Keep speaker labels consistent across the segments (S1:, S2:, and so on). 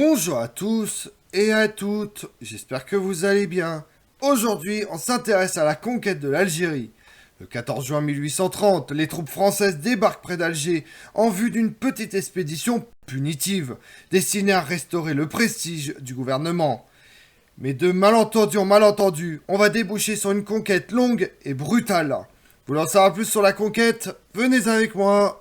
S1: Bonjour à tous et à toutes, j'espère que vous allez bien. Aujourd'hui, on s'intéresse à la conquête de l'Algérie. Le 14 juin 1830, les troupes françaises débarquent près d'Alger en vue d'une petite expédition punitive, destinée à restaurer le prestige du gouvernement. Mais de malentendu en malentendu, on va déboucher sur une conquête longue et brutale. Vous voulez en savoir plus sur la conquête? Venez avec moi.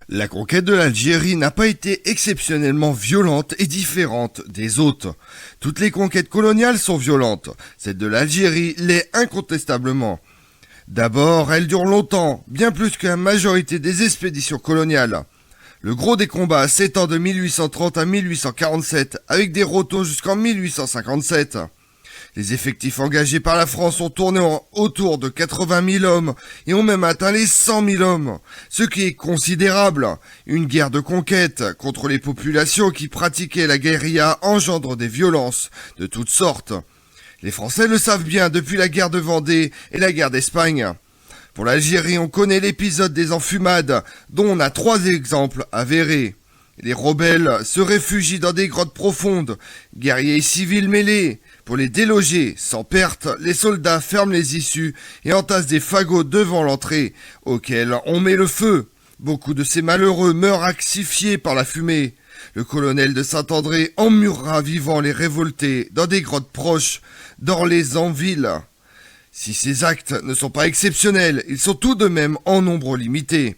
S1: La conquête de l'Algérie n'a pas été exceptionnellement violente et différente des autres. Toutes les conquêtes coloniales sont violentes. Celle de l'Algérie l'est incontestablement. D'abord, elle dure longtemps, bien plus que la majorité des expéditions coloniales. Le gros des combats s'étend de 1830 à 1847, avec des rotaux jusqu'en 1857. Les effectifs engagés par la France ont tourné autour de 80 000 hommes et ont même atteint les 100 000 hommes, ce qui est considérable. Une guerre de conquête contre les populations qui pratiquaient la guérilla engendre des violences de toutes sortes. Les Français le savent bien depuis la guerre de Vendée et la guerre d'Espagne. Pour l'Algérie, on connaît l'épisode des enfumades, dont on a 3 exemples avérés. Les rebelles se réfugient dans des grottes profondes, guerriers et civils mêlés. Pour les déloger sans perte, les soldats ferment les issues et entassent des fagots devant l'entrée, auxquels on met le feu. Beaucoup de ces malheureux meurent asphyxiés par la fumée. Le colonel de Saint-André emmurera vivant les révoltés dans des grottes proches d'Orléans-Ville. Si ces actes ne sont pas exceptionnels, ils sont tout de même en nombre limité.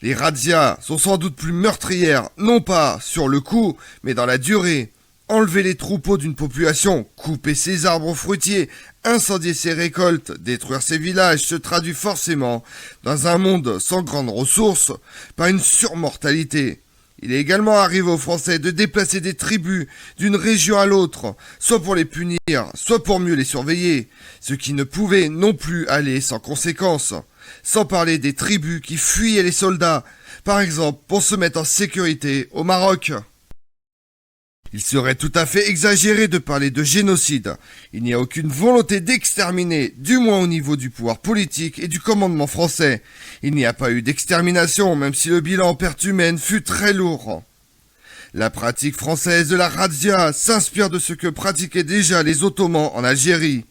S1: Les razzias sont sans doute plus meurtrières, non pas sur le coup, mais dans la durée. Enlever les troupeaux d'une population, couper ses arbres fruitiers, incendier ses récoltes, détruire ses villages se traduit forcément, dans un monde sans grandes ressources, par une surmortalité. Il est également arrivé aux Français de déplacer des tribus d'une région à l'autre, soit pour les punir, soit pour mieux les surveiller, ce qui ne pouvait non plus aller sans conséquences. Sans parler des tribus qui fuyaient les soldats, par exemple pour se mettre en sécurité au Maroc. Il serait tout à fait exagéré de parler de génocide. Il n'y a aucune volonté d'exterminer, du moins au niveau du pouvoir politique et du commandement français. Il n'y a pas eu d'extermination, même si le bilan en pertes humaines fut très lourd. La pratique française de la razzia s'inspire de ce que pratiquaient déjà les Ottomans en Algérie.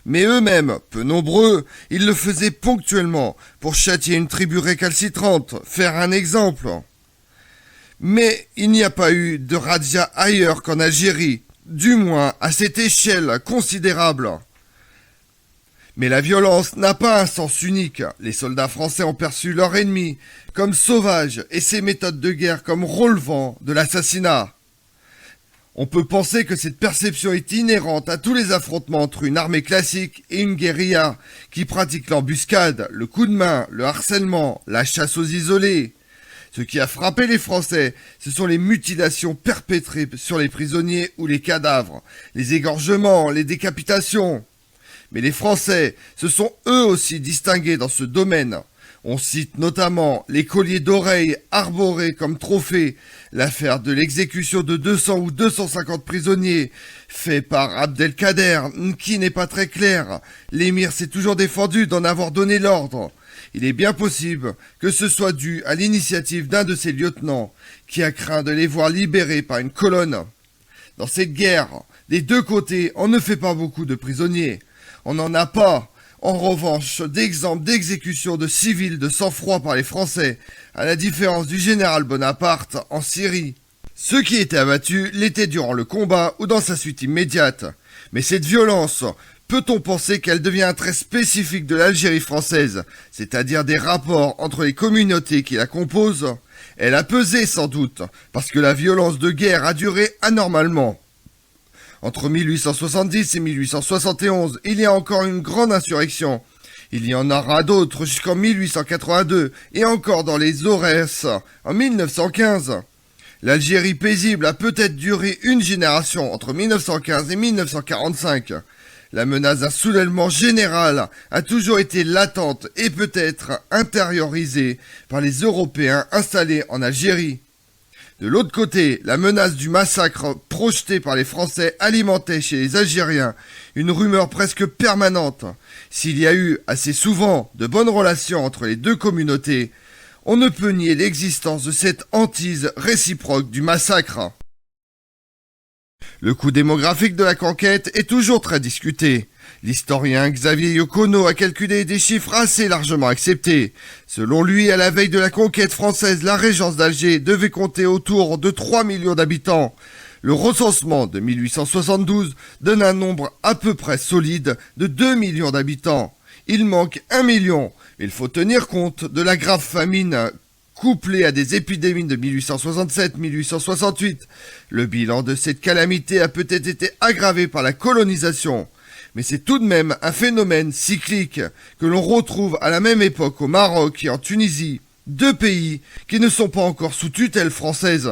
S1: Mais eux-mêmes, peu nombreux, ils le faisaient ponctuellement pour châtier une tribu récalcitrante, faire un exemple. Mais il n'y a pas eu de razzia ailleurs qu'en Algérie, du moins à cette échelle considérable. Mais la violence n'a pas un sens unique. Les soldats français ont perçu leur ennemi comme sauvage et ses méthodes de guerre comme relevant de l'assassinat. On peut penser que cette perception est inhérente à tous les affrontements entre une armée classique et une guérilla qui pratique l'embuscade, le coup de main, le harcèlement, la chasse aux isolés. Ce qui a frappé les Français, ce sont les mutilations perpétrées sur les prisonniers ou les cadavres, les égorgements, les décapitations. Mais les Français se sont eux aussi distingués dans ce domaine. On cite notamment les colliers d'oreilles arborés comme trophée, l'affaire de l'exécution de 200 ou 250 prisonniers, fait par Abdelkader, qui n'est pas très clair. L'émir s'est toujours défendu d'en avoir donné l'ordre. Il est bien possible que ce soit dû à l'initiative d'un de ses lieutenants, qui a craint de les voir libérés par une colonne. Dans cette guerre, des deux côtés, on ne fait pas beaucoup de prisonniers. On n'en a pas, en revanche, d'exemples d'exécution de civils de sang-froid par les Français, à la différence du général Bonaparte en Syrie. Ceux qui étaient abattus l'étaient durant le combat ou dans sa suite immédiate. Mais cette violence, peut-on penser qu'elle devient un trait spécifique de l'Algérie française, c'est-à-dire des rapports entre les communautés qui la composent? Elle a pesé sans doute, parce que la violence de guerre a duré anormalement. Entre 1870 et 1871, il y a encore une grande insurrection. Il y en aura d'autres jusqu'en 1882 et encore dans les Aurès en 1915. L'Algérie paisible a peut-être duré une génération entre 1915 et 1945. La menace d'un soulèvement général a toujours été latente et peut-être intériorisée par les Européens installés en Algérie. De l'autre côté, la menace du massacre projeté par les Français alimentait chez les Algériens une rumeur presque permanente. S'il y a eu assez souvent de bonnes relations entre les deux communautés, on ne peut nier l'existence de cette hantise réciproque du massacre. Le coût démographique de la conquête est toujours très discuté. L'historien Xavier Yocono a calculé des chiffres assez largement acceptés. Selon lui, à la veille de la conquête française, la régence d'Alger devait compter autour de 3 millions d'habitants. Le recensement de 1872 donne un nombre à peu près solide de 2 millions d'habitants. Il manque 1 million. Il faut tenir compte de la grave famine couplée à des épidémies de 1867-1868. Le bilan de cette calamité a peut-être été aggravé par la colonisation. Mais c'est tout de même un phénomène cyclique que l'on retrouve à la même époque au Maroc et en Tunisie, deux pays qui ne sont pas encore sous tutelle française.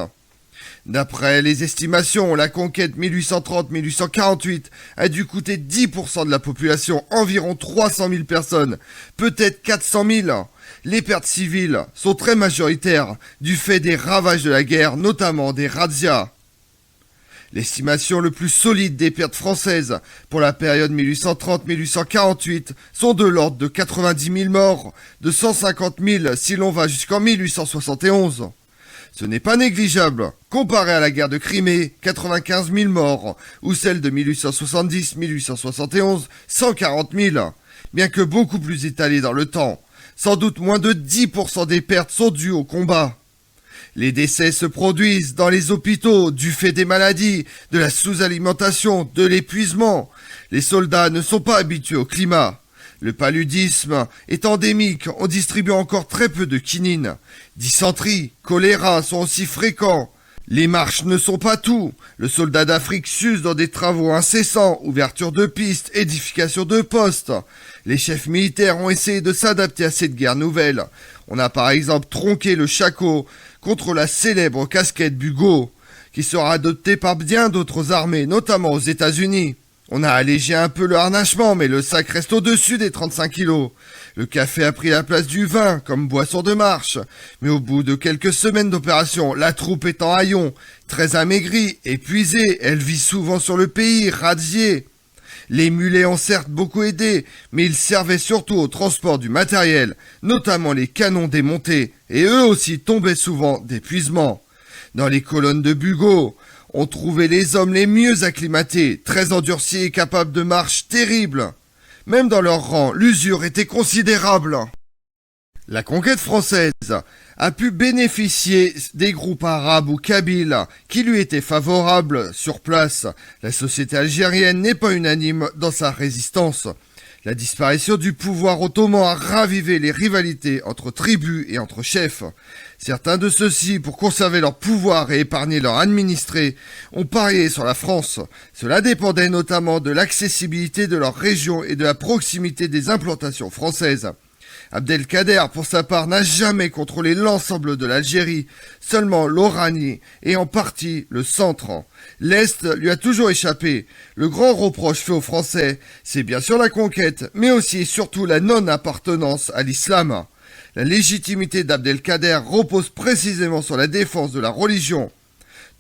S1: D'après les estimations, la conquête 1830-1848 a dû coûter 10% de la population, environ 300 000 personnes, peut-être 400 000. Les pertes civiles sont très majoritaires du fait des ravages de la guerre, notamment des razzias. L'estimation le plus solide des pertes françaises pour la période 1830-1848 sont de l'ordre de 90 000 morts, de 150 000 si l'on va jusqu'en 1871. Ce n'est pas négligeable, comparé à la guerre de Crimée, 95 000 morts, ou celle de 1870-1871, 140 000, bien que beaucoup plus étalée dans le temps. Sans doute moins de 10% des pertes sont dues au combat. Les décès se produisent dans les hôpitaux du fait des maladies, de la sous-alimentation, de l'épuisement. Les soldats ne sont pas habitués au climat. Le paludisme est endémique, on distribue encore très peu de quinine. Dysenterie, choléra sont aussi fréquents. Les marches ne sont pas tout. Le soldat d'Afrique s'use dans des travaux incessants, ouverture de pistes, édification de postes. Les chefs militaires ont essayé de s'adapter à cette guerre nouvelle. On a par exemple tronqué le shako contre la célèbre casquette Bugeaud, qui sera adoptée par bien d'autres armées, notamment aux États-Unis. On a allégé un peu le harnachement, mais le sac reste au-dessus des 35 kilos. Le café a pris la place du vin comme boisson de marche. Mais au bout de quelques semaines d'opération, la troupe est en haillons, très amaigrie, épuisée, elle vit souvent sur le pays, razziée. Les mulets ont certes beaucoup aidé, mais ils servaient surtout au transport du matériel, notamment les canons démontés, et eux aussi tombaient souvent d'épuisement. Dans les colonnes de Bugeaud, on trouvait les hommes les mieux acclimatés, très endurcis et capables de marches terribles. Même dans leur rang, l'usure était considérable. La conquête française a pu bénéficier des groupes arabes ou kabyles qui lui étaient favorables sur place. La société algérienne n'est pas unanime dans sa résistance. La disparition du pouvoir ottoman a ravivé les rivalités entre tribus et entre chefs. Certains de ceux-ci, pour conserver leur pouvoir et épargner leurs administrés, ont parié sur la France. Cela dépendait notamment de l'accessibilité de leur région et de la proximité des implantations françaises. Abdelkader, pour sa part, n'a jamais contrôlé l'ensemble de l'Algérie, seulement l'Oranie et en partie le centre. L'Est lui a toujours échappé. Le grand reproche fait aux Français, c'est bien sûr la conquête, mais aussi et surtout la non-appartenance à l'islam. La légitimité d'Abdelkader repose précisément sur la défense de la religion.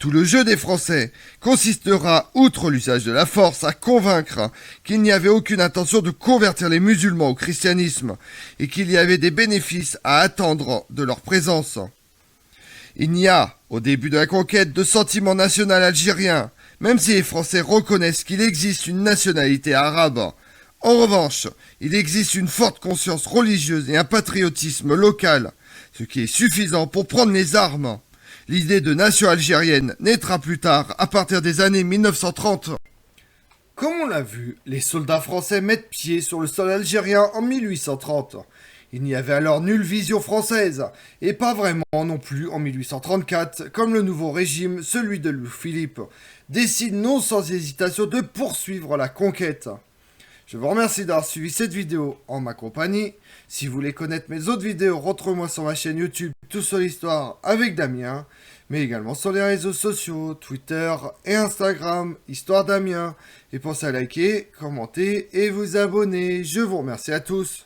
S1: Tout le jeu des Français consistera, outre l'usage de la force, à convaincre qu'il n'y avait aucune intention de convertir les musulmans au christianisme et qu'il y avait des bénéfices à attendre de leur présence. Il n'y a, au début de la conquête, de sentiment national algérien, même si les Français reconnaissent qu'il existe une nationalité arabe. En revanche, il existe une forte conscience religieuse et un patriotisme local, ce qui est suffisant pour prendre les armes. L'idée de nation algérienne naîtra plus tard, à partir des années 1930. Comme on l'a vu, les soldats français mettent pied sur le sol algérien en 1830. Il n'y avait alors nulle vision française, et pas vraiment non plus en 1834, comme le nouveau régime, celui de Louis-Philippe, décide non sans hésitation de poursuivre la conquête. Je vous remercie d'avoir suivi cette vidéo en ma compagnie. Si vous voulez connaître mes autres vidéos, retrouvez-moi sur ma chaîne YouTube Tout sur l'Histoire avec Damien, mais également sur les réseaux sociaux, Twitter et Instagram, Histoire Damien. Et pensez à liker, commenter et vous abonner. Je vous remercie à tous.